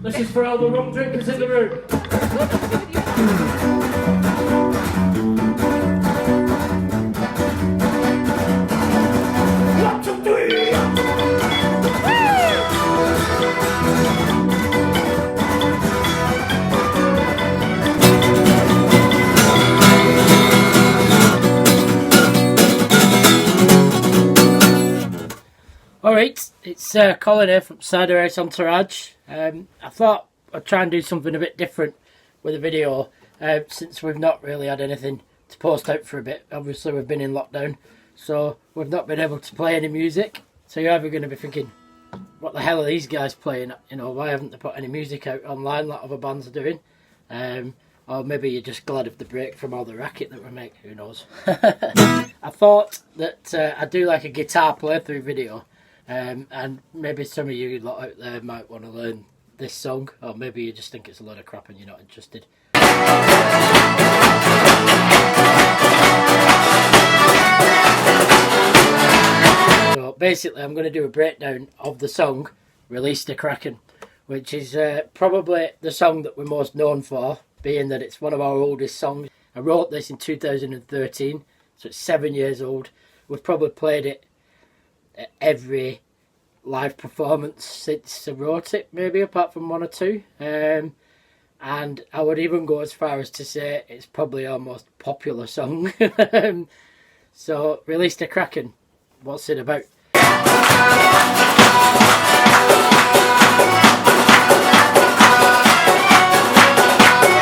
This is for all the rum drinkers in the room. One, two, three. Alright, it's Colin here from Cider, Entourage. I thought I'd try and do something a bit different with the video since we've not really had anything to post out for a bit. Obviously we've been in lockdown, so we've not been able to play any music. So you're either going to be thinking, what the hell are these guys playing? You know, why haven't they put any music out online like other bands are doing? Or maybe you're just glad of the break from all the racket that we make, who knows. I thought that I'd do like a guitar playthrough video. And maybe some of you lot out there might want to learn this song, or maybe you just think it's a load of crap and you're not interested. So basically I'm going to do a breakdown of the song Release the Kraken, which is probably the song that we're most known for, being that it's one of our oldest songs. I wrote this in 2013, so it's 7 years old. We've probably played it every live performance since I wrote it, maybe apart from one or two, and I would even go as far as to say it's probably our most popular song. So Release the Kraken, what's it about?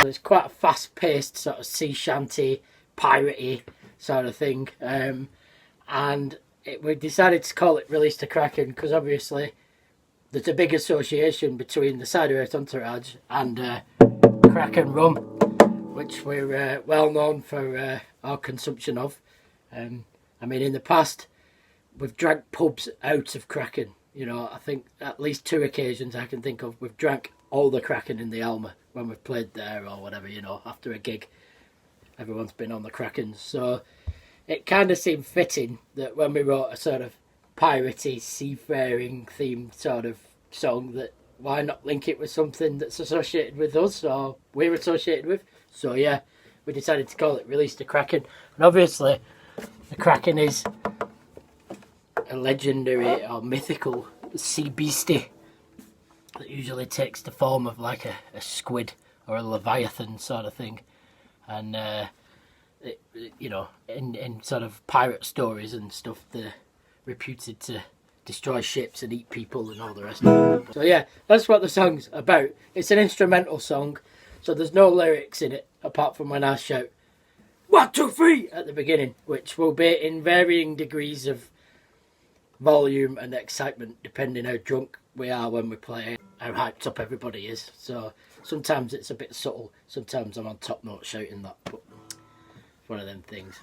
It's quite a fast-paced sort of sea shanty, piratey sort of thing, and we decided to call it Release the Kraken because obviously there's a big association between the Cider Entourage and Kraken rum, which we're well known for our consumption of. I mean, in the past we've drank pubs out of Kraken. You know, I think at least 2 occasions I can think of we've drank all the Kraken in the Alma when we've played there or whatever, you know, after a gig. Everyone's been on the Krakens, so it kind of seemed fitting that when we wrote a sort of piratey, seafaring themed sort of song, that why not link it with something that's associated with us or we're associated with. So yeah, we decided to call it Release the Kraken. And obviously the Kraken is a legendary or mythical sea beastie that usually takes the form of like a squid or a leviathan sort of thing. And you know, in sort of pirate stories and stuff, they're reputed to destroy ships and eat people and all the rest of it. So yeah, that's what the song's about. It's an instrumental song, so there's no lyrics in it apart from when I shout 1, 2, 3 at the beginning, which will be in varying degrees of volume and excitement depending how drunk we are when we play, how hyped up everybody is. So sometimes it's a bit subtle, sometimes I'm on top note shouting that, but one of them things.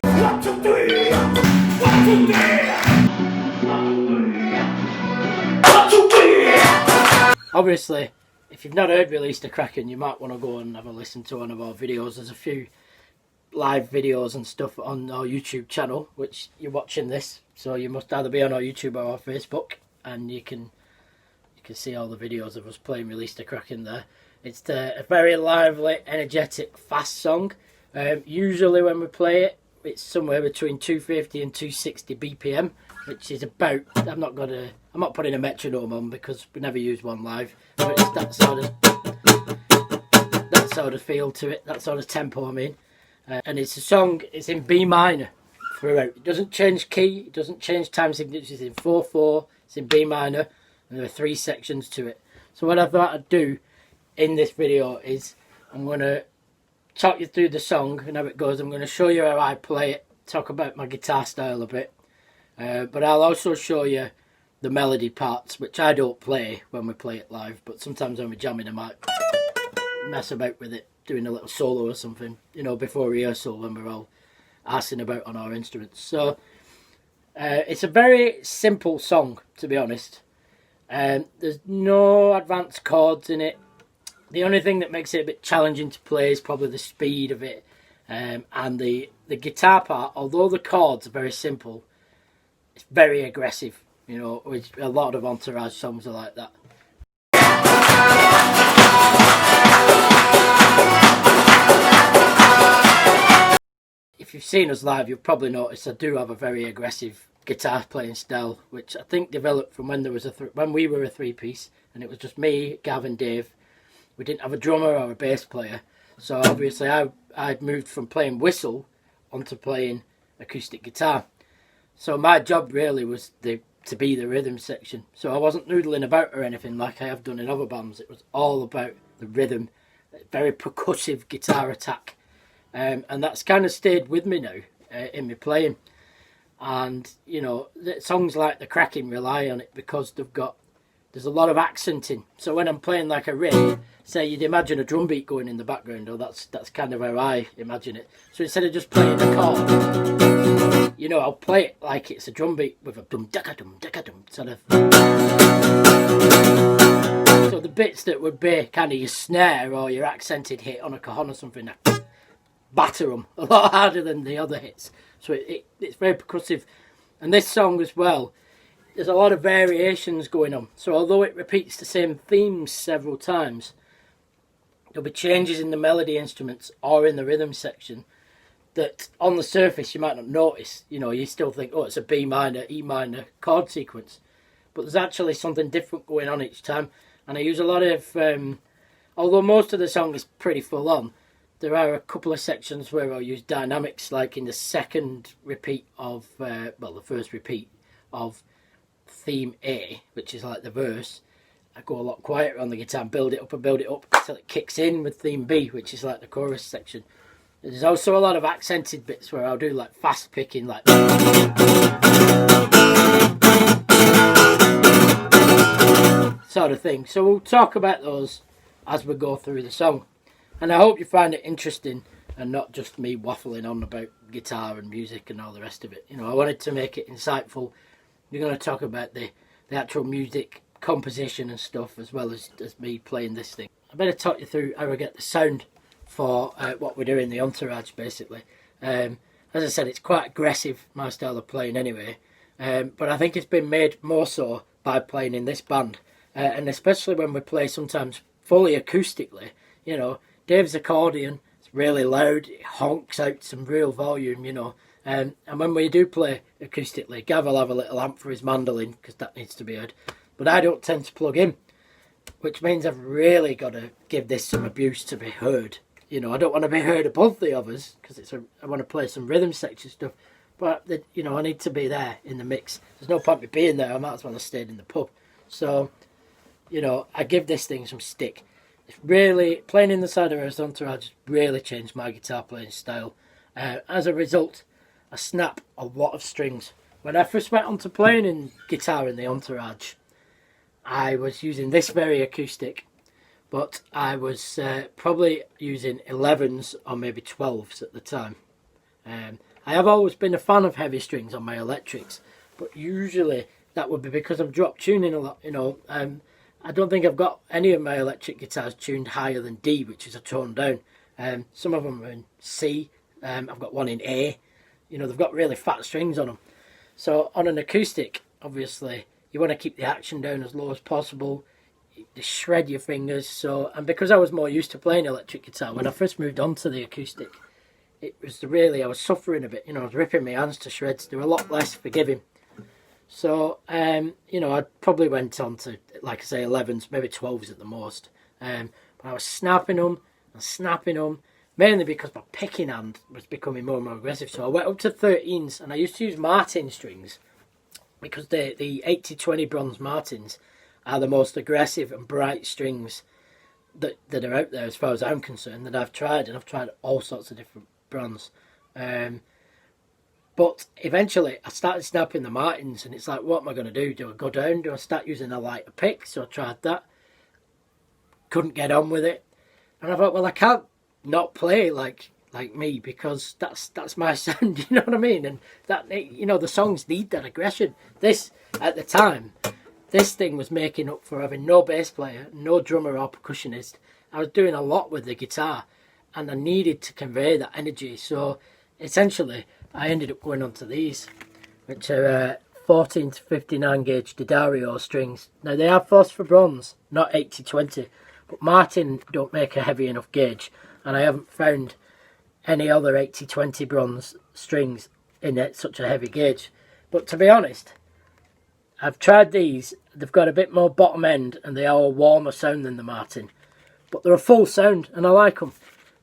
1, 2, 3. 1, 2, 3. 1, 2, 3. Obviously, if you've not heard Release the Kraken, you might want to go and have a listen to one of our videos. There's a few live videos and stuff on our YouTube channel, which you're watching this, so you must either be on our YouTube or our Facebook, and you can see all the videos of us playing Release the Kraken there. It's a very lively, energetic, fast song. Usually when we play it, it's somewhere between 250 and 260 BPM, which is about, I'm not putting a metronome on because we never use one live, but it's that sort of feel to it, that sort of tempo I mean. And it's a song, it's in B minor throughout. It doesn't change key, it doesn't change time signature, it's in 4/4, it's in B minor, and there are 3 sections to it. So what I thought I'd do in this video is I'm going to talk you through the song and how it goes. I'm going to show you how I play it, talk about my guitar style a bit, but I'll also show you the melody parts, which I don't play when we play it live, but sometimes when we're jamming I might mess about with it, doing a little solo or something, you know, before rehearsal when we're all arsing about on our instruments. So it's a very simple song, to be honest. There's no advanced chords in it. The only thing that makes it a bit challenging to play is probably the speed of it, and the guitar part. Although the chords are very simple, it's very aggressive, you know, which a lot of Entourage songs are like that. you've seen us live, you've probably noticed I do have a very aggressive guitar playing style, which I think developed from when there was when we were a three-piece, and it was just me, Gav, and Dave. We didn't have a drummer or a bass player, so obviously I'd moved from playing whistle onto playing acoustic guitar. So my job really was to be the rhythm section. So I wasn't noodling about or anything like I have done in other bands. It was all about the rhythm, very percussive guitar attack, and that's kind of stayed with me now in my playing. And you know, songs like the Kraken rely on it because there's a lot of accenting. So when I'm playing like a riff, say you'd imagine a drum beat going in the background, or that's kind of how I imagine it. So instead of just playing a chord, you know, I'll play it like it's a drum beat with a dum dum dum sort of. So the bits that would be kind of your snare or your accented hit on a cajon or something, that batter them a lot harder than the other hits. So it's very percussive. And this song as well, there's a lot of variations going on. So although it repeats the same themes several times, there'll be changes in the melody instruments or in the rhythm section that on the surface you might not notice. You know, you still think, oh, it's a B minor, E minor chord sequence. But there's actually something different going on each time. And I use a lot of, although most of the song is pretty full on, there are a couple of sections where I'll use dynamics, like in the second repeat of, the first repeat of theme A, which is like the verse. I go a lot quieter on the guitar and build it up until it kicks in with theme B, which is like the chorus section. There's also a lot of accented bits where I'll do like fast picking, like sort of thing. So we'll talk about those as we go through the song. And I hope you find it interesting and not just me waffling on about guitar and music and all the rest of it. You know, I wanted to make it insightful. We're going to talk about the actual music composition and stuff, as well as me playing this thing. I better talk you through how I get the sound for what we're doing, the Entourage, basically. As I said, it's quite aggressive, my style of playing anyway. But I think it's been made more so by playing in this band. And especially when we play sometimes fully acoustically, you know, Dave's accordion, it's really loud, it honks out some real volume, you know. And when we do play acoustically, Gav will have a little amp for his mandolin, because that needs to be heard. But I don't tend to plug in, which means I've really got to give this some abuse to be heard. You know, I don't want to be heard above the others, because I want to play some rhythm section stuff. But, you know, I need to be there in the mix. There's no point me being there, I might as well have stayed in the pub. So, you know, I give this thing some stick. It's really, playing in the Cider Entourage really changed my guitar playing style. As a result, I snap a lot of strings. When I first went on to playing in guitar in the Entourage, I was using this very acoustic, but I was probably using 11s or maybe 12s at the time. I have always been a fan of heavy strings on my electrics, but usually that would be because I've dropped tuning a lot, you know. I don't think I've got any of my electric guitars tuned higher than D, which is a tone down. Some of them are in C. I've got one in A. You know, they've got really fat strings on them. So on an acoustic, obviously, you want to keep the action down as low as possible. You shred your fingers. So, and because I was more used to playing electric guitar, when I first moved on to the acoustic, it was really, I was suffering a bit. You know, I was ripping my hands to shreds. They were a lot less forgiving. So, you know, I probably went on to, like I say, 11s, maybe 12s at the most. But I was snapping them and snapping them, mainly because my picking hand was becoming more and more aggressive. So I went up to 13s, and I used to use Martin strings, because the 80-20 bronze Martins are the most aggressive and bright strings that are out there, as far as I'm concerned, that I've tried, and I've tried all sorts of different bronze. But eventually I started snapping the Martins, and it's like, what am I going to do? Do I go down? Do I start using a lighter pick? So I tried that. Couldn't get on with it. And I thought, well, I can't not play like me, because that's my sound, you know what I mean? And that, you know, the songs need that aggression. This, at the time, this thing was making up for having no bass player, no drummer or percussionist. I was doing a lot with the guitar, and I needed to convey that energy. So essentially, I ended up going on to these, which are 14 to 59 gauge D'Addario strings. Now, they are phosphor bronze, not 80-20, but Martin don't make a heavy enough gauge, and I haven't found any other 80/20 bronze strings in such a heavy gauge. But to be honest, I've tried these. They've got a bit more bottom end and they are a warmer sound than the Martin. But they're a full sound and I like them.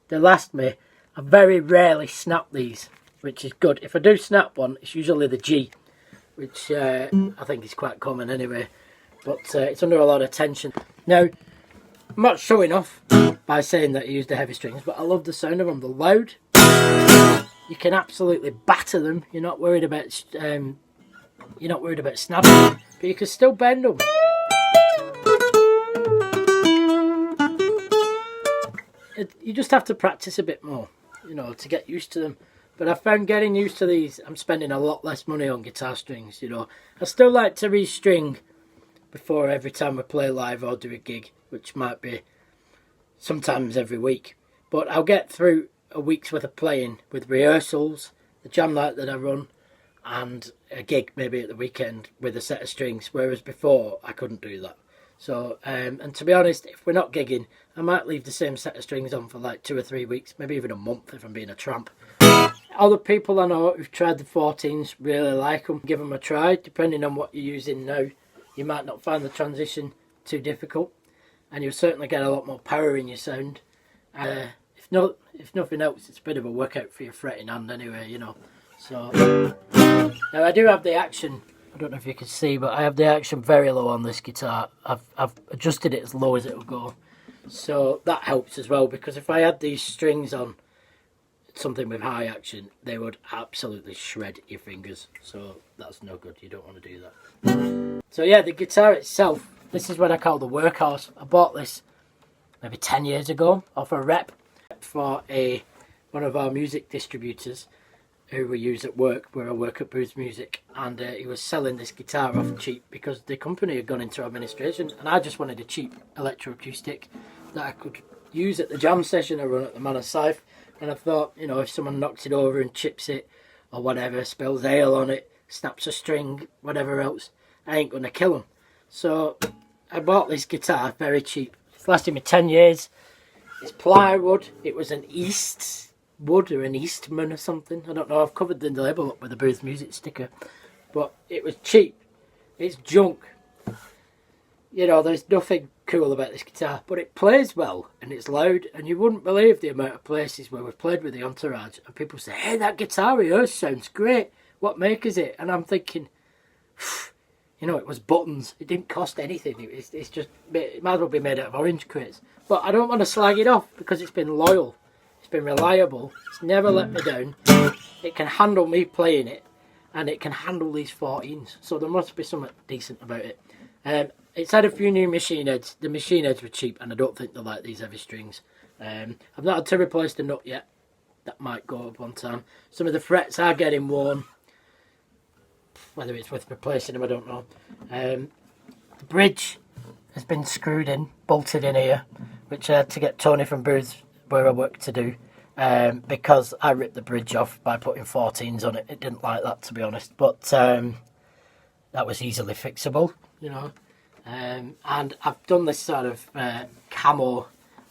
They last me. I very rarely snap these, which is good. If I do snap one, it's usually the G, which I think is quite common anyway. But it's under a lot of tension. Now, I'm not showing off by saying that I use the heavy strings, but I love the sound of them. They're loud. You can absolutely batter them. You're not worried about snapping, but you can still bend them. You just have to practice a bit more, to get used to them. But I found getting used to these, I'm spending a lot less money on guitar strings, I still like to restring before every time I play live or do a gig, which might be sometimes every week. But I'll get through a week's worth of playing with rehearsals, the jam night that I run, and a gig maybe at the weekend with a set of strings, whereas before I couldn't do that. So, and to be honest, if we're not gigging, I might leave the same set of strings on for like 2 or 3 weeks, maybe even a month if I'm being a tramp. Other people I know who've tried the 14s really like them. Give them a try. Depending on what you're using now, you might not find the transition too difficult, and you'll certainly get a lot more power in your sound. If nothing else, it's a bit of a workout for your fretting hand anyway, So now I do have the action. I don't know if you can see, but I have the action very low on this guitar. I've adjusted it as low as it will go, so that helps as well. Because if I had these strings on something with high action, they would absolutely shred your fingers. So that's no good. You don't want to do that. So yeah, the guitar itself. This is what I call the workhorse. I bought this maybe 10 years ago off a rep for one of our music distributors who we use at work, where I work at Booth Music, and he was selling this guitar off cheap because the company had gone into administration, and I just wanted a cheap electroacoustic that I could use at the jam session I run at the Manor Scythe. And I thought, if someone knocks it over and chips it or whatever, spills ale on it, snaps a string, whatever else, I ain't gonna kill them. So I bought this guitar very cheap. It's lasted me 10 years. It's plywood. It was an East Wood or an Eastman or something. I don't know. I've covered the label up with a Booth Music sticker, but it was cheap. It's junk. There's nothing cool about this guitar, but it plays well and it's loud, and you wouldn't believe the amount of places where we've played with the Entourage and people say, "Hey, that guitar of yours sounds great. What make is it?" And I'm thinking, it was buttons. It didn't cost anything. It's just, it might as well be made out of orange crates. But I don't want to slag it off because it's been loyal. It's been reliable. It's never let me down. It can handle me playing it, and it can handle these 14s. So there must be something decent about it. It's had a few new machine heads. The machine heads were cheap, and I don't think they're like these heavy strings. I've not had to replace the nut yet. That might go up one time. Some of the frets are getting worn. Whether it's worth replacing them, I don't know. The bridge has been screwed in, bolted in here, which I had to get Tony from Booth, where I work, to do, because I ripped the bridge off by putting 14s on it. It didn't like that, to be honest, but that was easily fixable, and I've done this sort of camo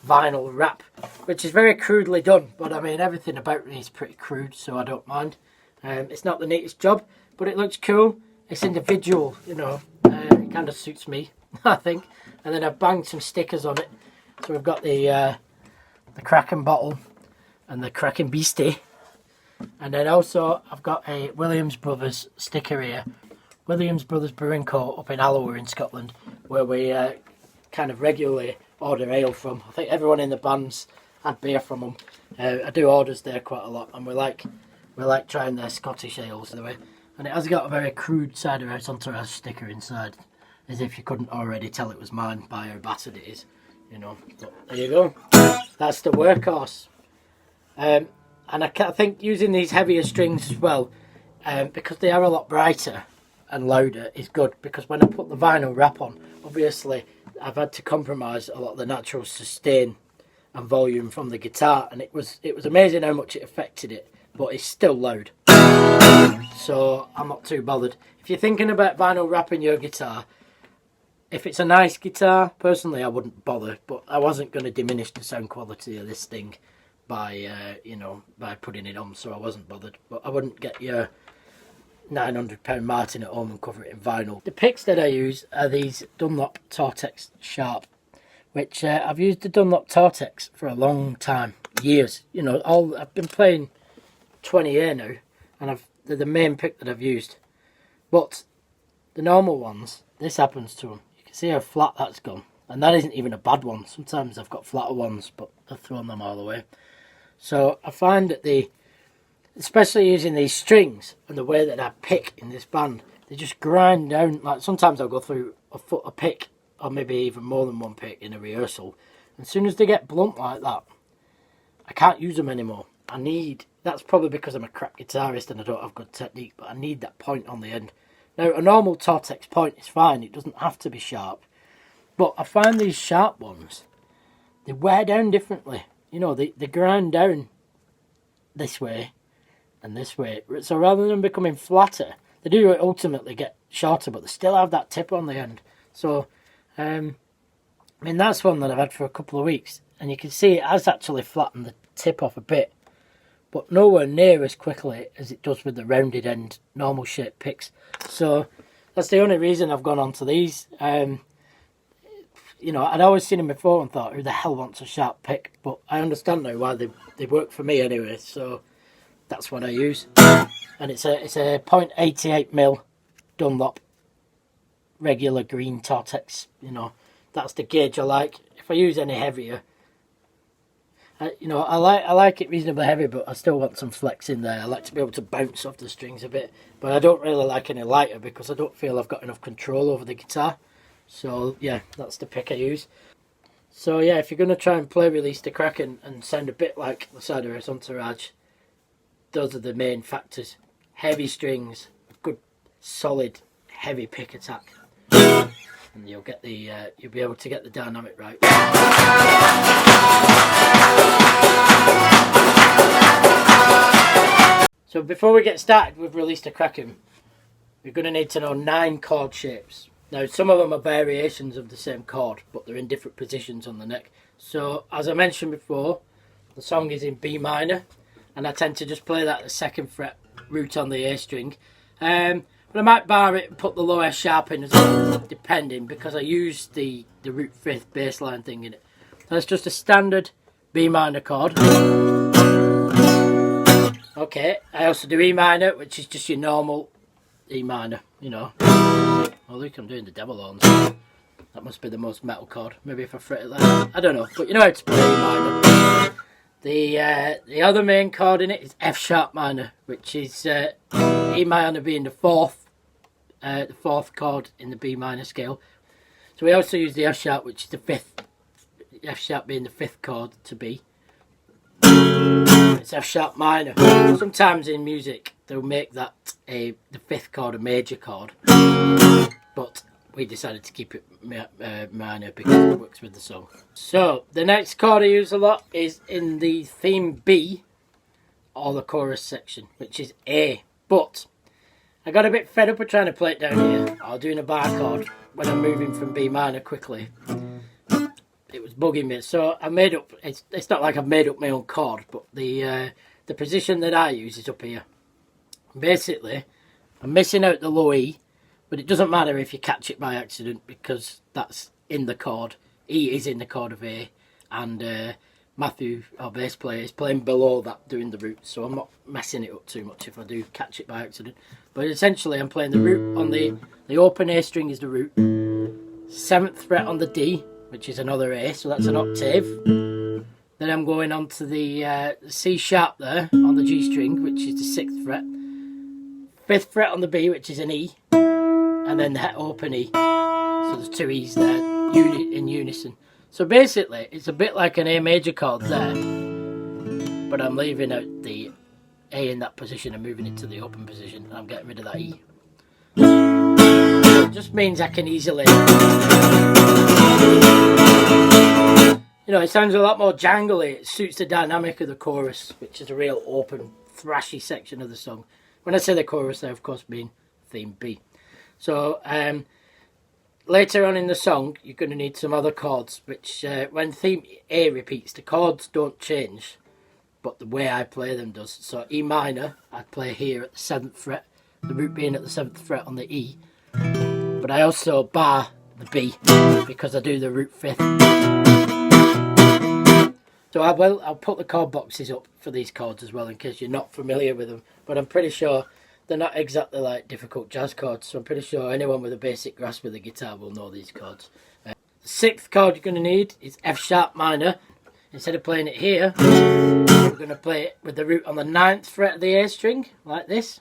vinyl wrap, which is very crudely done, but I mean everything about me is pretty crude, so I don't mind. It's not the neatest job, but it looks cool. It's individual, it kind of suits me, I think. And then I've banged some stickers on it, so we've got the Kraken bottle and the Kraken beastie, and then also I've got a Williams Brothers sticker here. Williams Brothers Brewing Co. up in Alloa in Scotland, where we kind of regularly order ale from. I think everyone in the band's had beer from them. I do orders there quite a lot, and we like trying their Scottish ales anyway. And it has got a very crude Cider House Entourage sticker inside, as if you couldn't already tell it was mine by how battered it is. But there you go. That's the workhorse. And I think using these heavier strings as well, because they are a lot brighter and louder, is good. Because when I put the vinyl wrap on, obviously I've had to compromise a lot of the natural sustain and volume from the guitar, and it was amazing how much it affected it. But it's still loud, so I'm not too bothered. If you're thinking about vinyl wrapping your guitar, if it's a nice guitar, personally I wouldn't bother, but I wasn't going to diminish the sound quality of this thing by you know, by putting it on, so I wasn't bothered. But I wouldn't get your £900 Martin at home and cover it in vinyl. The picks that I use are these Dunlop Tortex Sharp, which I've used the Dunlop Tortex for a long time, years. You know, I've been playing 20 years now, and they're the main pick that I've used. But the normal ones, this happens to them. You can see how flat that's gone, and that isn't even a bad one. Sometimes I've got flatter ones, but I've thrown them all away. So I find that especially using these strings and the way that I pick in this band, they just grind down. Like sometimes I'll go through a foot a pick, or maybe even more than one pick in a rehearsal. And as soon as they get blunt like that, I can't use them anymore. That's probably because I'm a crap guitarist and I don't have good technique, but I need that point on the end. Now, a normal Tortex point is fine. It doesn't have to be sharp. But I find these sharp ones, they wear down differently. You know, they grind down this way and this way. So rather than becoming flatter, they do ultimately get shorter, but they still have that tip on the end. So, I mean, that's one that I've had for a couple of weeks, and you can see it has actually flattened the tip off a bit, but nowhere near as quickly as it does with the rounded end, normal shape picks. So that's the only reason I've gone on to these. You know, I'd always seen them before and thought, who the hell wants a sharp pick? But I understand now why they work for me anyway, so that's what I use. And it's a 0.88mm Dunlop regular green Tortex. You know, that's the gauge I like. If I use any heavier, you know, I like it reasonably heavy, but I still want some flex in there. I like to be able to bounce off the strings a bit, but I don't really like any lighter because I don't feel I've got enough control over the guitar. So yeah, that's the pick I use. So yeah, if you're going to try and play Release the Kraken and sound a bit like the Cider Entourage, those are the main factors. Heavy strings, good solid heavy pick attack, and you'll be able to get the dynamic right. So before we get started with Release the Kraken, you're going to need to know 9 chord shapes. Now, some of them are variations of the same chord, but they're in different positions on the neck. So, as I mentioned before, the song is in B minor, and I tend to just play that at the 2nd fret root on the A string. But I might bar it and put the low F sharp in as well, depending, because I use the root 5th bass line thing in it. That's just a standard B minor chord. Okay, I also do E minor, which is just your normal E minor, you know. Oh look, I'm doing the devil horns. That must be the most metal chord. Maybe if I fret it like that. I don't know, but you know how to play E minor. The other main chord in it is F sharp minor, which is E minor being the fourth chord in the B minor scale. So we also use the F sharp, which is the 5th. F sharp being the 5th chord to B. It's F sharp minor. Sometimes in music they'll make that the 5th chord a major chord, but we decided to keep it minor because it works with the song. So the next chord I use a lot is in the theme B, or the chorus section, which is A. But I got a bit fed up with trying to play it down here, or doing a bar chord when I'm moving from B minor quickly. It was bugging me, so I made up. It's not like I've made up my own chord, but the position that I use is up here. Basically, I'm missing out the low E, but it doesn't matter if you catch it by accident because that's in the chord. E is in the chord of A, and Matthew, our bass player, is playing below that doing the root, so I'm not messing it up too much if I do catch it by accident. But essentially, I'm playing the root on the open A string is the root, 7th fret on the D, which is another A, so that's an octave. Then I'm going on to the C sharp there on the G string, which is the 6th fret. 5th fret on the B, which is an E, and then the open E. So there's 2 E's there in unison. So basically, it's a bit like an A major chord there, but I'm leaving out the A in that position and moving it to the open position, and I'm getting rid of that E. It just means I can easily, you know, it sounds a lot more jangly. It suits the dynamic of the chorus, which is a real open, thrashy section of the song. When I say the chorus, I of course mean theme B. So later on in the song, you're going to need some other chords, which when theme A repeats, the chords don't change. but the way I play them does. So E minor, I'd play here at the 7th fret, the root being at the 7th fret on the E. But I also bar the B because I do the root 5th. So I'll put the chord boxes up for these chords as well in case you're not familiar with them. But I'm pretty sure they're not exactly like difficult jazz chords. So I'm pretty sure anyone with a basic grasp of the guitar will know these chords. The 6th chord you're going to need is F sharp minor. Instead of playing it here, we're going to play it with the root on the 9th fret of the A string, like this.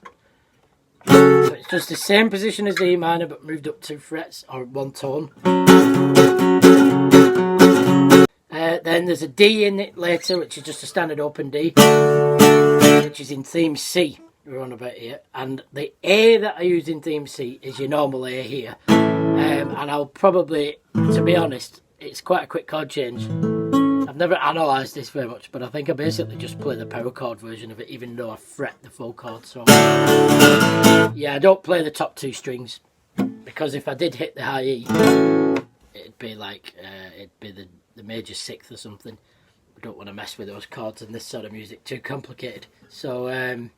So it's just the same position as the E minor, but moved up 2 frets, or 1 tone. Then there's a D in it later, which is just a standard open D, which is in theme C, we're on about here. And the A that I use in theme C is your normal A here. And I'll probably, to be honest, it's quite a quick chord change. I've never analysed this very much, but I think I basically just play the power chord version of it, even though I fret the full chord. So yeah, I don't play the top 2 strings, because if I did hit the high E, it'd be like the major 6th or something. We don't want to mess with those chords in this sort of music, too complicated. So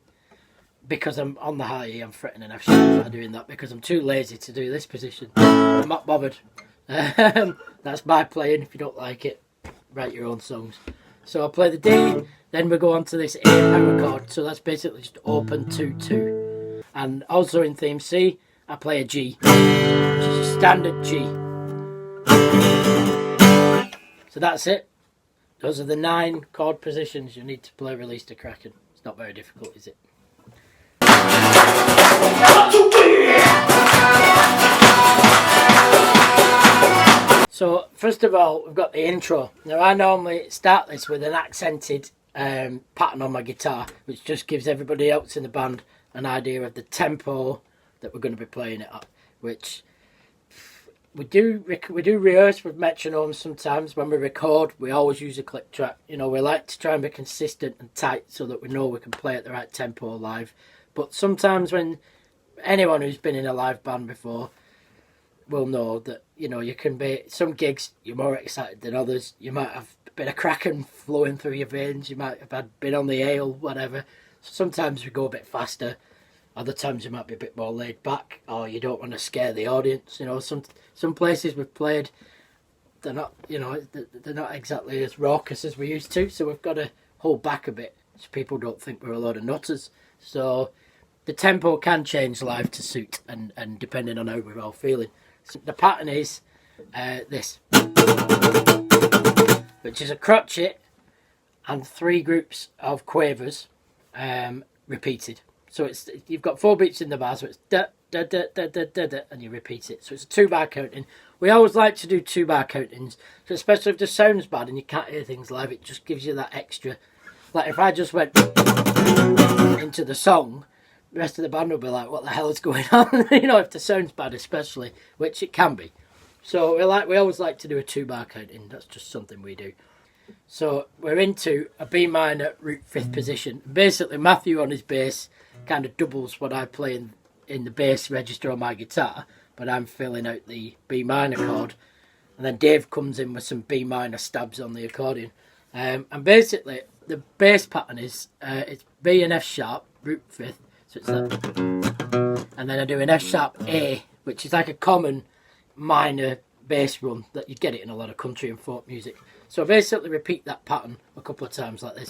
because I'm on the high E, I'm fretting an F sharp by doing that, because I'm too lazy to do this position. I'm not bothered. That's my playing. If you don't like it, write your own songs. So I'll play the D, then we go on to this A power chord. So that's basically just open 2-2. And also in theme C, I play a G, which is a standard G. So that's it. Those are the 9 chord positions you need to play Release the Kraken. It's not very difficult, is it? So first of all, we've got the intro. Now I normally start this with an accented pattern on my guitar, which just gives everybody else in the band an idea of the tempo that we're going to be playing it at. Which we do rehearse with metronomes sometimes. When we record, we always use a click track. You know, we like to try and be consistent and tight so that we know we can play at the right tempo live. But sometimes when anyone who's been in a live band before will know that, you know, you can be, some gigs you're more excited than others. You might have a bit of Kraken flowing through your veins. You might have been on the ale, whatever. So sometimes we go a bit faster. Other times you might be a bit more laid back, or you don't want to scare the audience. You know, some places we've played, they're not, you know, they're not exactly as raucous as we used to. So we've got to hold back a bit so people don't think we're a load of nutters. So the tempo can change live to suit, and depending on how we're all feeling. So the pattern is this, which is a crotchet and 3 groups of quavers repeated. So it's, you've got 4 beats in the bar, so it's da da da da da da da, and you repeat it. So it's a 2-bar counting. We always like to do 2-bar countings, so especially if the sound's bad and you can't hear things live, it just gives you that extra. Like if I just went into the song, the rest of the band will be like, what the hell is going on? You know, if the sound's bad especially, which it can be. So we always like to do a 2-bar counting. That's just something we do. So we're into a B minor root 5th position. Basically Matthew on his bass kind of doubles what I play in the bass register on my guitar, but I'm filling out the B minor chord, and then Dave comes in with some B minor stabs on the accordion. And basically the bass pattern is it's B and F sharp root 5th. So it's that, and then I do an F sharp A, which is like a common minor bass run that you get it in a lot of country and folk music. So I basically repeat that pattern a couple of times like this.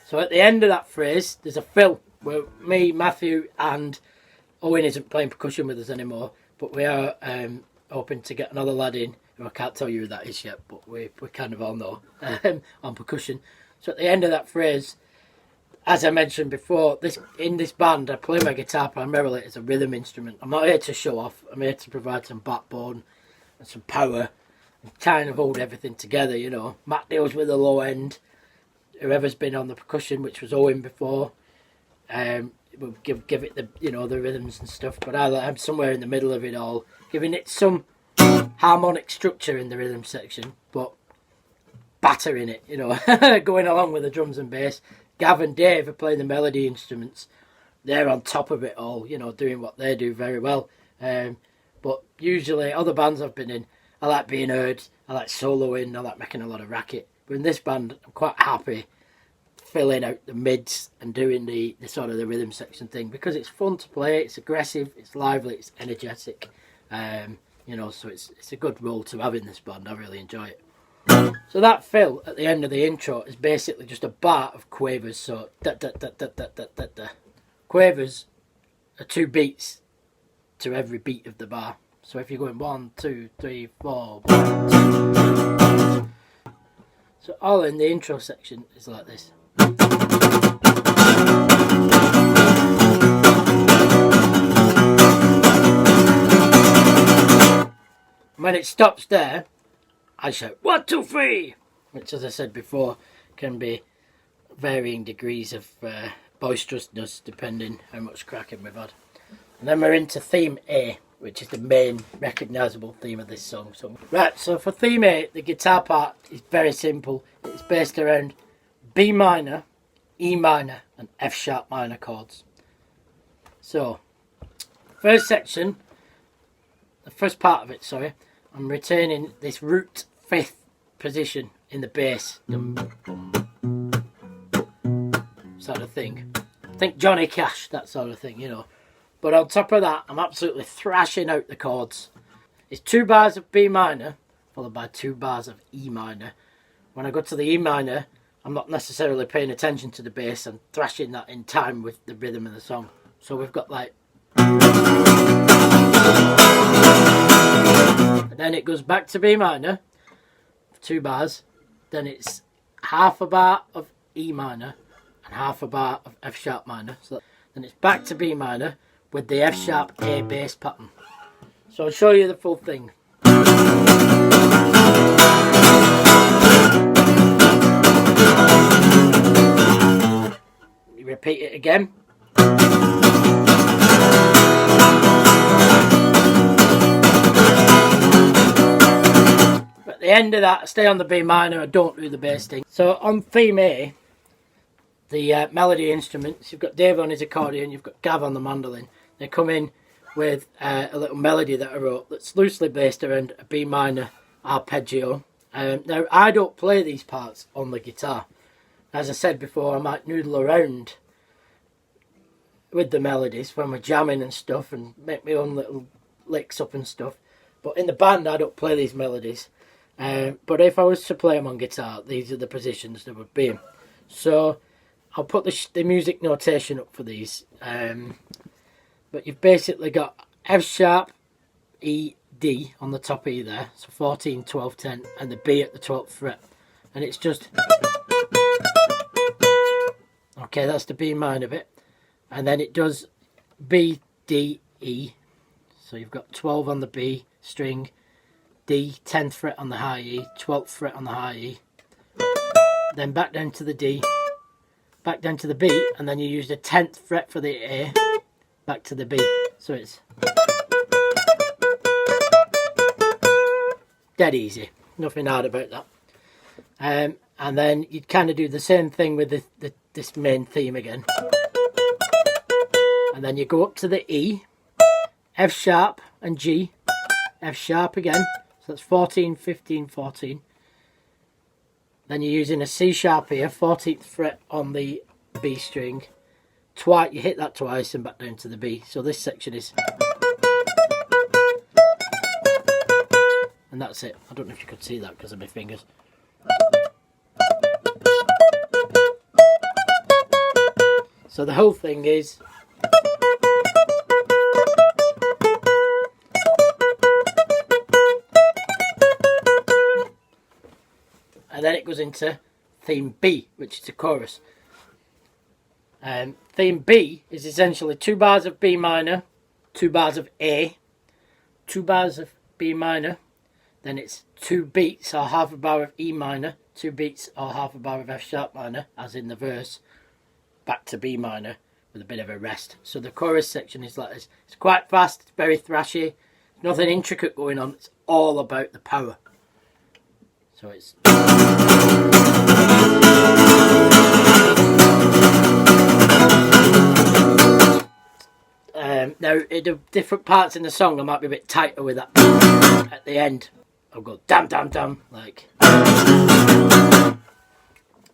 So at the end of that phrase, there's a fill where me, Matthew, and Owen isn't playing percussion with us anymore, but we are hoping to get another lad in. I can't tell you who that is yet, but we kind of all know, on percussion. So at the end of that phrase, as I mentioned before, in this band I play my guitar primarily as a rhythm instrument. I'm not here to show off, I'm here to provide some backbone and some power and kind of hold everything together, you know. Matt deals with the low end, whoever's been on the percussion, which was Owen before, will give it the, you know, the rhythms and stuff, but I'm somewhere in the middle of it all, giving it some harmonic structure in the rhythm section, but battering it, you know, going along with the drums and bass. Gav and Dave are playing the melody instruments. They're on top of it all, you know, doing what they do very well. But usually, other bands I've been in, I like being heard, I like soloing, I like making a lot of racket. But in this band, I'm quite happy filling out the mids and doing the sort of the rhythm section thing, because it's fun to play, it's aggressive, it's lively, it's energetic. You know, so it's a good role to have in this band. I really enjoy it. So that fill at the end of the intro is basically just a bar of quavers. So da da da da da da da da. Quavers are 2 beats to every beat of the bar. So if you're going 1, 2, 3, 4, 1, 2, 3. So all in the intro section is like this. When it stops there, I shout 1, 2, 3, which, as I said before, can be varying degrees of boisterousness depending how much cracking we've had. And then we're into theme A, which is the main recognisable theme of this song. Right, so for theme A, the guitar part is very simple. It's based around B minor, E minor and F sharp minor chords. So, first section, the first part of it, sorry, I'm retaining this root 5th position in the bass. Sort of thing. Think Johnny Cash, that sort of thing, you know. But on top of that, I'm absolutely thrashing out the chords. It's 2 bars of B minor, followed by 2 bars of E minor. When I go to the E minor, I'm not necessarily paying attention to the bass. I'm thrashing that in time with the rhythm of the song. So we've got like... And then it goes back to B minor, 2 bars. Then it's half a bar of E minor and half a bar of F sharp minor. So then it's back to B minor with the F sharp A bass pattern. So I'll show you the full thing. You repeat it again. At the end of that, I stay on the B minor, I don't do the bass thing. So on theme A, the melody instruments, you've got Dave on his accordion, you've got Gav on the mandolin. They come in with a little melody that I wrote that's loosely based around a B minor arpeggio. Now, I don't play these parts on the guitar. As I said before, I might noodle around with the melodies when we're jamming and stuff and make my own little licks up and stuff. But in the band, I don't play these melodies. But if I was to play them on guitar, these are the positions they would be in. So I'll put the music notation up for these. But you've basically got F sharp, E, D on the top E there. So 14, 12, 10 and the B at the 12th fret. And it's just... Okay, that's the B minor bit. And then it does B, D, E. So you've got 12 on the B string. D, 10th fret on the high E, 12th fret on the high E, then back down to the D, back down to the B, and then you use the 10th fret for the A, back to the B. So it's dead easy, nothing hard about that. And then you'd kind of do the same thing with this main theme again. And then you go up to the E, F sharp and G, F sharp again. So that's 14, 15, 14. Then you're using a C sharp here, 14th fret on the B string. Twice, you hit that twice and back down to the B. So this section is... And that's it. I don't know if you could see that because of my fingers. So the whole thing is... And then it goes into theme B, which is a chorus. Theme B is essentially 2 bars of B minor, 2 bars of A, 2 bars of B minor, then it's 2 beats or half a bar of E minor, 2 beats or half a bar of F sharp minor, as in the verse, back to B minor with a bit of a rest. So the chorus section is like this. It's quite fast, it's very thrashy, nothing intricate going on, it's all about the power. So it's... Now, in the different parts in the song, I might be a bit tighter with that at the end I'll go dam dam dam like.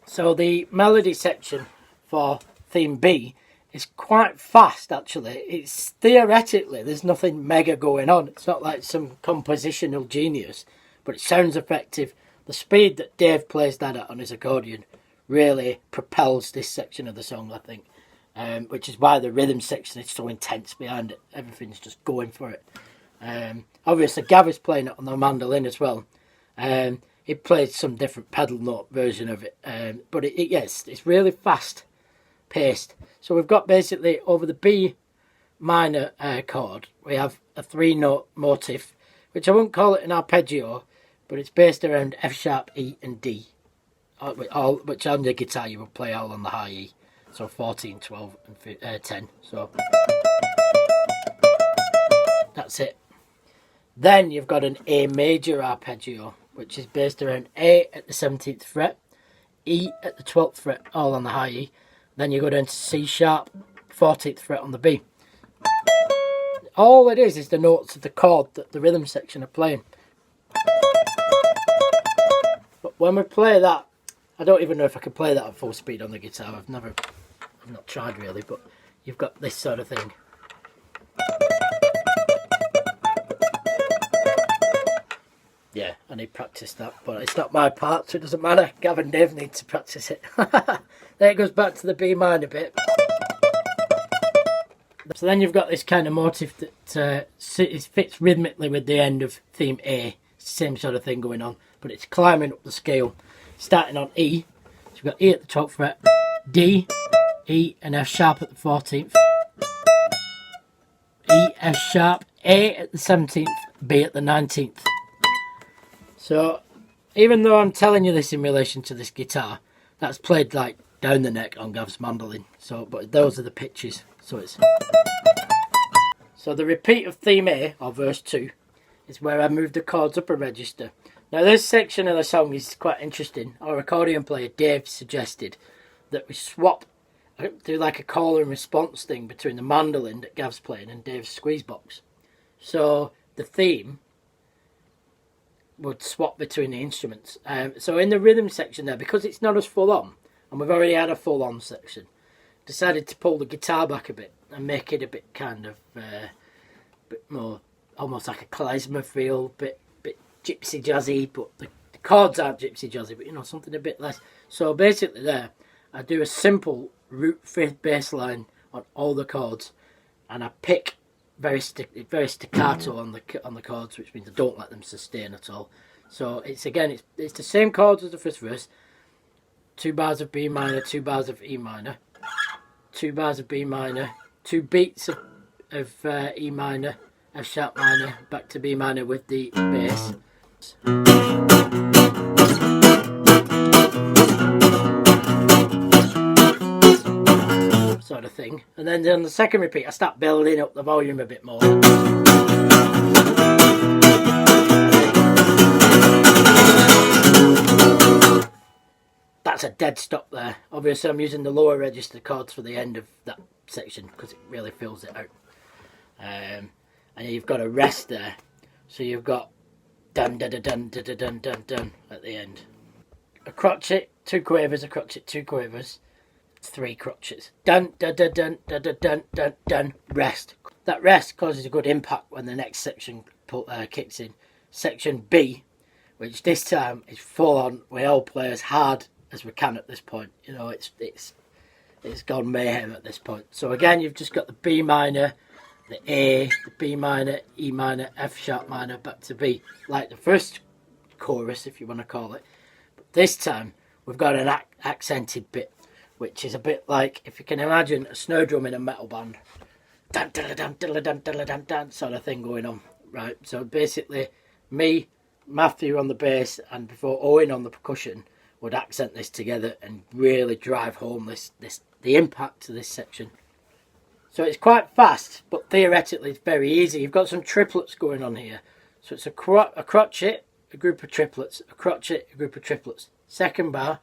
So the melody section for theme B is quite fast actually. It's theoretically there's nothing mega going on. It's not like some compositional genius, but it sounds effective. The speed that Dave plays that at on his accordion really propels this section of the song, I think. Which is why the rhythm section is so intense behind it. Everything's just going for it. Obviously, Gav is playing it on the mandolin as well. He played some different pedal note version of it. But yes, it's really fast paced. So we've got basically over the B minor chord, we have a 3-note motif, which I won't call it an arpeggio, but it's based around F sharp, E, and D. Which on the guitar you would play all on the high E. So 14, 12, and 10. So that's it. Then you've got an A major arpeggio, which is based around A at the 17th fret, E at the 12th fret, all on the high E. Then you go down to C sharp, 14th fret on the B. All it is the notes of the chord that the rhythm section are playing. But when we play that, I don't even know if I can play that at full speed on the guitar. I've not tried really, but you've got this sort of thing. Yeah, I need to practice that, but it's not my part, so it doesn't matter. Gav and Dave need to practice it. There it goes back to the B minor bit. So then you've got this kind of motif that fits rhythmically with the end of theme A. It's the same sort of thing going on, but it's climbing up the scale, starting on E. So you've got E at the 12th fret, D, E and F sharp at the 14th, E, F sharp, A at the 17th, B at the 19th. So even though I'm telling you this in relation to this guitar, that's played like down the neck on Gav's mandolin. So, but those are the pitches. So the repeat of theme A, or verse 2, is where I move the chords up a register. Now this section of the song is quite interesting. Our accordion player Dave suggested that we swap, do like a call and response thing between the mandolin that Gav's playing and Dave's squeeze box. So the theme would swap between the instruments. So in the rhythm section there, because it's not as full on, and we've already had a full on section, decided to pull the guitar back a bit and make it a bit kind of bit more, almost like a klezmer feel, bit gypsy jazzy, but the chords aren't gypsy jazzy, but you know, something a bit less. So basically there, I do a simple root fifth bass line on all the chords, and I pick very staccato on the chords, which means I don't let them sustain at all. So it's the same chords as the first verse. 2 bars of B minor, 2 bars of E minor, 2 bars of B minor, 2 beats of E minor, F sharp minor, back to B minor with the bass. Sort of thing. And then on the second repeat I start building up the volume a bit more. That's a dead stop there. Obviously I'm using the lower register chords for the end of that section because it really fills it out. And you've got a rest there. So you've got dun dun dun dun dun dun dun dun at the end. A crotchet, 2 quavers, a crotchet, 2 quavers, 3 crotchets. Dun dun dun dun dun dun dun dun dun. Rest. That rest causes a good impact when the next section kicks in. Section B, which this time is full on. We all play as hard as we can at this point. You know, it's gone mayhem at this point. So again, you've just got the B minor, the A, the B minor, E minor, F sharp minor, back to B, like the first chorus, if you want to call it. But this time we've got an accented bit, which is a bit like, if you can imagine a snare drum in a metal band, dun dun dun dun dun dun dun dun sort of thing going on, right? So basically, me, Matthew on the bass, and before Owen on the percussion would accent this together and really drive home the impact to this section. So it's quite fast, but theoretically it's very easy. You've got some triplets going on here. So it's a crotchet, a group of triplets, a crotchet, a group of triplets. Second bar,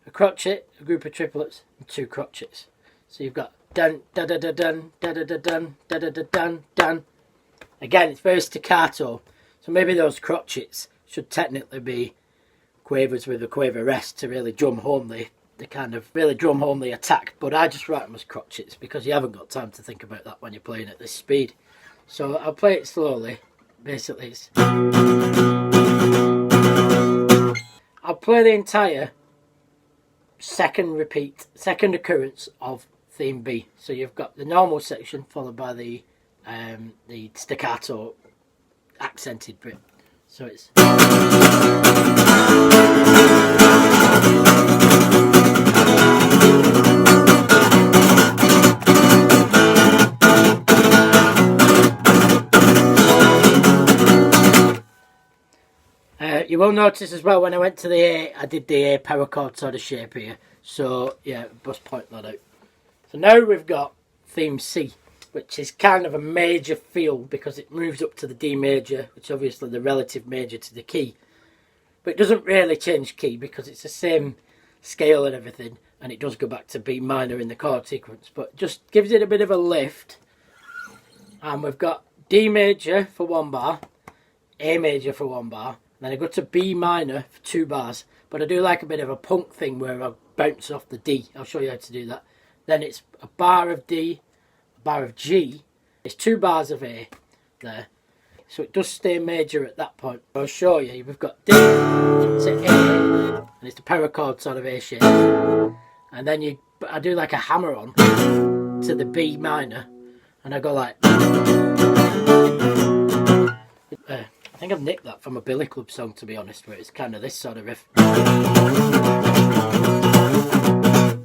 a crotchet, a group of triplets, and 2 crotchets. So you've got dun da da da dun da da da dun da da da dun dun. Again, it's very staccato. So maybe those crotchets should technically be quavers with a quaver rest to really drum home the kind of really drum home the attack. But I just write them as crotchets because you haven't got time to think about that when you're playing at this speed. So I'll play it slowly. Basically, I'll play the entire second occurrence of theme B. So you've got the normal section followed by the staccato accented bit. So it's you will notice as well when I went to the A, I did the A power chord sort of shape here. So yeah, just point that out. So now we've got theme C, which is kind of a major feel because it moves up to the D major, which is obviously the relative major to the key. But it doesn't really change key because it's the same scale and everything, and it does go back to B minor in the chord sequence, but just gives it a bit of a lift. And we've got D major for 1 bar, A major for 1 bar, then I go to B minor for 2 bars. But I do like a bit of a punk thing where I bounce off the D. I'll show you how to do that. Then it's a bar of D, a bar of G. It's 2 bars of A there. So it does stay major at that point. I'll show you. We've got D to A, and it's the power chord sort of A shape. And then I do like a hammer on to the B minor, and I go like. I think I've nicked that from a Billyclub song, to be honest, where it's kind of this sort of riff,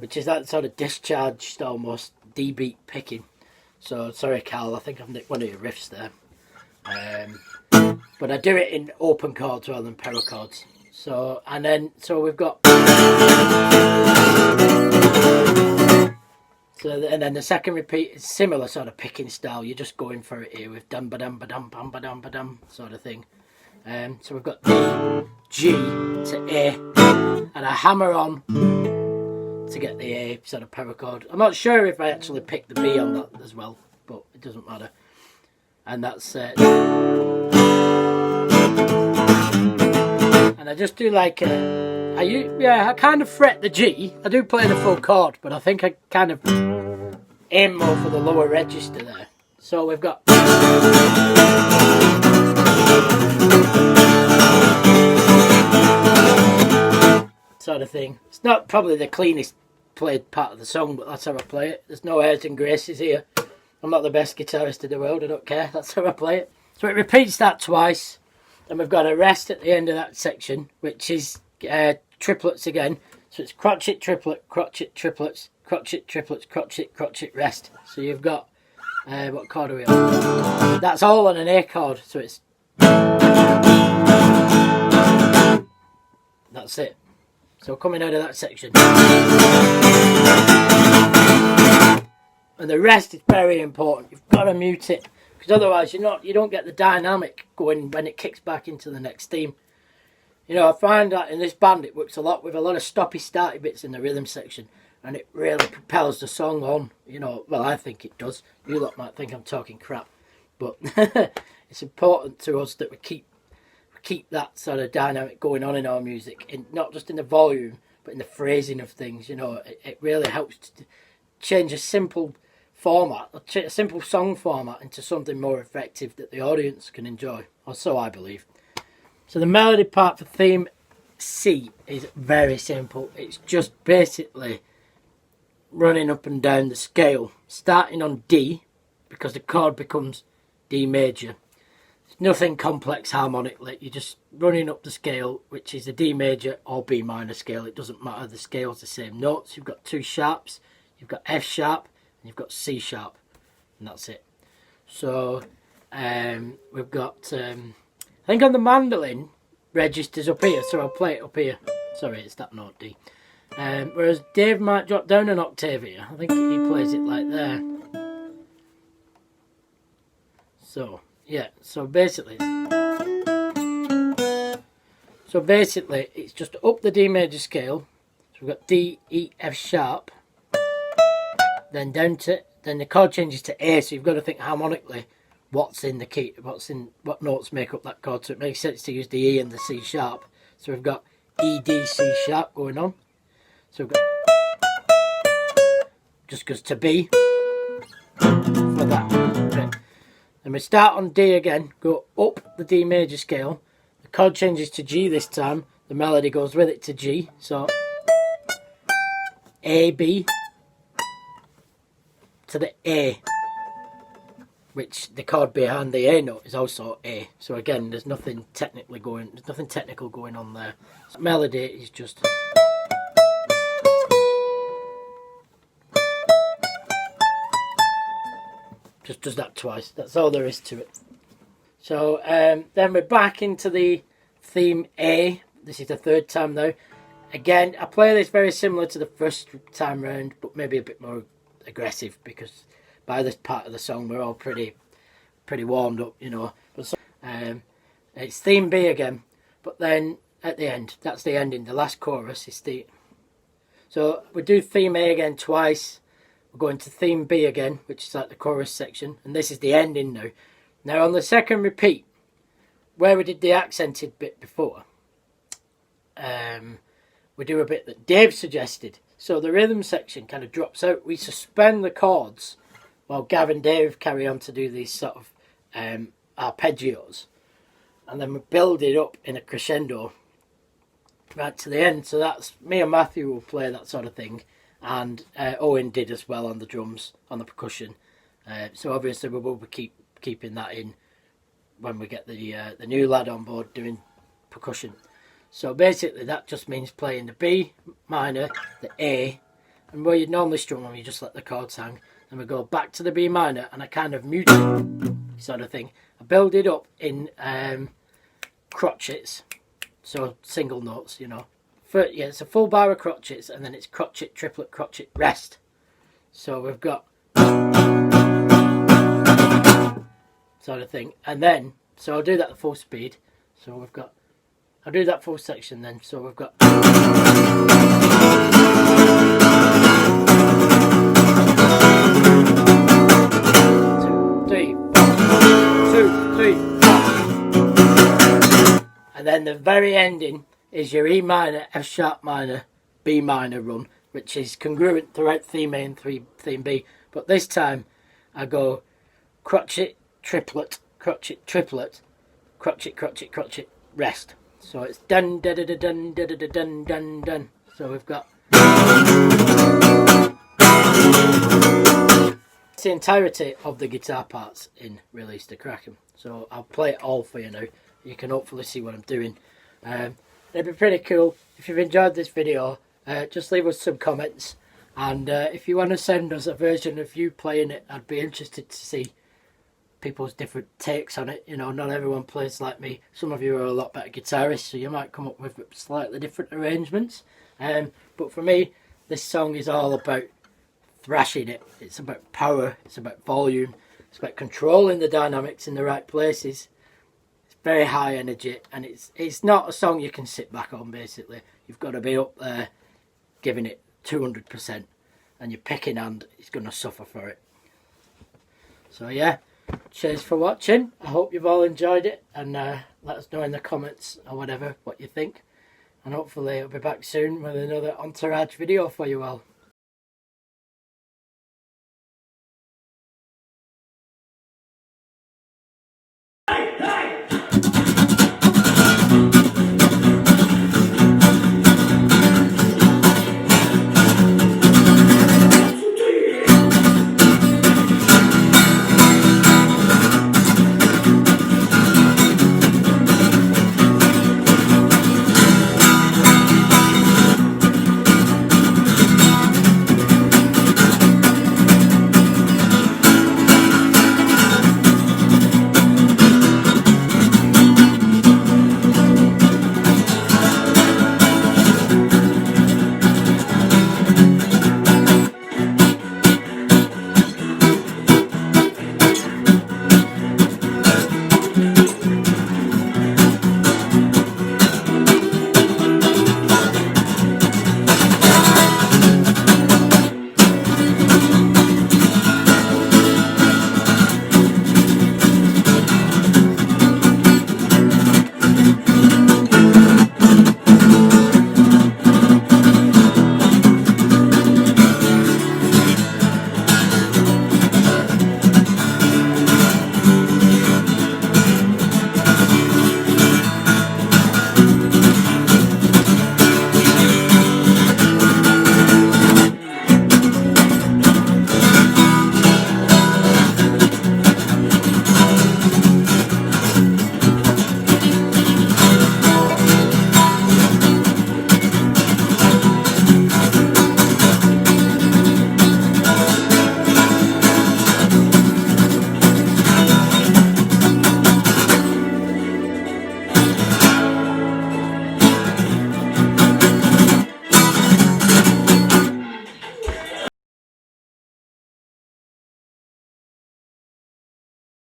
which is that sort of discharged, almost D beat picking. So sorry, Carl, I think I've nicked one of your riffs there. But I do it in open chords rather than power chords. So we've got. So and then the second repeat is similar sort of picking style. You're just going for it here with dum ba dum ba dum bum ba dum ba dum sort of thing. So we've got D, G to A, and a hammer on to get the A sort of power chord. I'm not sure if I actually picked the B on that as well, but it doesn't matter. And that's and I just do like I kind of fret the G. I do play the full chord, but I think I kind of aim more for the lower register there. So we've got sort of thing. It's not probably the cleanest played part of the song, but that's how I play it. There's no airs and graces here. I'm not the best guitarist in the world, I don't care. That's how I play it. So it repeats that twice, and we've got a rest at the end of that section, which is triplets again. So it's crotchet, triplet, crotchet, triplets, crotchet, triplets, crotchet, crotchet, rest. So you've got what chord are we on? That's all on an A chord. So it's that's it. So coming out of that section, and the rest is very important. You've got to mute it because otherwise you don't get the dynamic going when it kicks back into the next theme. You know, I find that in this band it works a lot with a lot of stoppy starty bits in the rhythm section, and it really propels the song on. You know, well, I think it does. You lot might think I'm talking crap, but it's important to us that we keep that sort of dynamic going on in our music, not just in the volume but in the phrasing of things. You know, it really helps to change a simple format, a simple song format, into something more effective that the audience can enjoy, or so I believe. So the melody part for theme C is very simple. It's just basically running up and down the scale, starting on D because the chord becomes D major. It's nothing complex harmonically. You're just running up the scale, which is a D major or B minor scale. It doesn't matter. The scale's the same notes. You've got 2 sharps. You've got F sharp and you've got C sharp, and that's it. So we've got I think on the mandolin registers up here, so I'll play it up here. Sorry, it's that note D. Whereas Dave might drop down an octave here. I think he plays it like there. So yeah, so basically it's just up the D major scale. So we've got D, E, F sharp, then down to, then the chord changes to A, so you've got to think harmonically what's in the key, what notes make up that chord. So it makes sense to use the E and the C sharp. So we've got E, D, C sharp going on. So we've got, just goes to B for that bit. Then we start on D again, go up the D major scale. The chord changes to G this time. The melody goes with it to G. So A, B to the A, which the chord behind the A note is also A. So again, there's nothing technical going on there. So melody is just does that twice. That's all there is to it. So then we're back into the theme A. This is the third time now. Again, I play this very similar to the first time round, but maybe a bit more aggressive, because by this part of the song we're all pretty warmed up, you know. But it's theme B again, but then at the end, that's the ending. The last chorus is the. So we do theme A again twice. We're going to theme B again, which is like the chorus section, and this is the ending now. Now on the second repeat, where we did the accented bit before, we do a bit that Dave suggested. So the rhythm section kind of drops out. We suspend the chords while Gav and Dave carry on to do these sort of arpeggios, and then we build it up in a crescendo right to the end. So that's me and Matthew will play that sort of thing, and Owen did as well on the drums, on the percussion. So obviously we will be keeping that in when we get the new lad on board doing percussion. So basically that just means playing the B minor, the A, and where you'd normally strum them, you just let the chords hang. Then we go back to the B minor, and I kind of mute it, sort of thing. I build it up in crotchets, so single notes, you know. Yeah, it's a full bar of crotchets, and then it's crotchet, triplet, crotchet, rest. So we've got sort of thing, and then so I'll do that at full speed. So we've got, I'll do that full section then. So we've got 2, 3, 4, 2, 3, 4, and then the very ending is your E minor, F sharp minor, B minor run, which is congruent throughout theme A and theme B. But this time I go crotchet, triplet, crotchet, triplet, crotchet, crotchet, crotchet, rest. So it's dun da da da dun da da da dun dun dun. So we've got it's the entirety of the guitar parts in Release the Kraken. So I'll play it all for you now. You can hopefully see what I'm doing. It'd be pretty cool if you've enjoyed this video. Just leave us some comments, and if you want to send us a version of you playing it, I'd be interested to see people's different takes on it. You know, not everyone plays like me. Some of you are a lot better guitarists, so you might come up with slightly different arrangements. But for me, this song is all about thrashing it. It's about power, it's about volume, it's about controlling the dynamics in the right places. Very high energy, and it's not a song you can sit back on. Basically, you've got to be up there giving it 200%, and your picking hand is going to suffer for it. So yeah, cheers for watching. I hope you've all enjoyed it, and let us know in the comments or whatever what you think, and hopefully I'll be back soon with another Entourage video for you all.